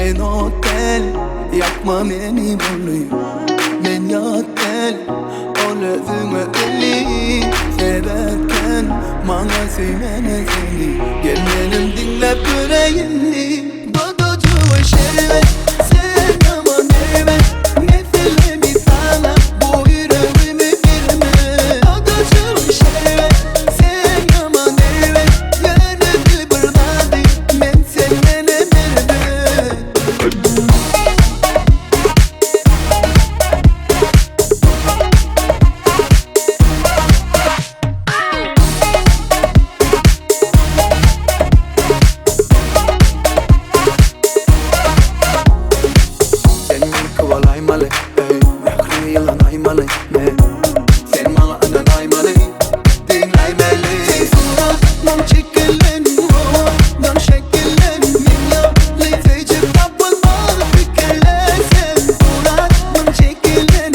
Sen otel yapma beni bulayım. Ben yat gel ol özüme eli severken bana söyleme seni. Gelmedim dinle yüreğini. Badocu ve şerbet sen aman evet. Nefilemi sana bu yüreğimi verme. Badocu ve şerbet sen aman evet. Gönül bırnadı ben senden emirde. Kovalaymalı, yakını yılan aymalı ne? Sen bana anan aymalı, dinlemeli. Suratım çekilen, dan şekillen. Minna lezzetli kapılmalı fikirlersen. Suratım çekilen,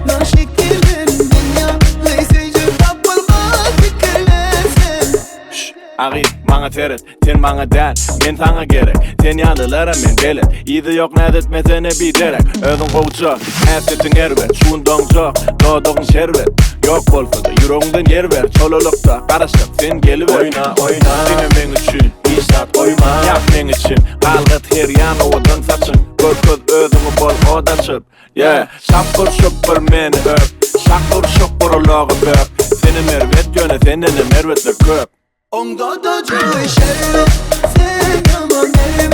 dan şekillen. Minna lezzetli kapılmalı fikirlersen. Ağit, bana teret, sen bana der, men sana gerek. Sen yanılara men belet, iyide yok nedet mesene bir derek. Özün kovuca, hässetin erbet, şuundan çok, doğduğun şerbet. Yok bolsa yüreğinden yer ver, çolulukta karışıp sen geliver. Oyna, oyna, dine men üçün, işat oyma. Yap men için, kalgıt her yanı odan saçın. Görköz özünü bol odaçıp. Yeah, şapır şupır meni öp, şakır şupır loğu öp. Seni mervet göne, senene mervetler köp. Onda da çoğu şerbet sen aman evet.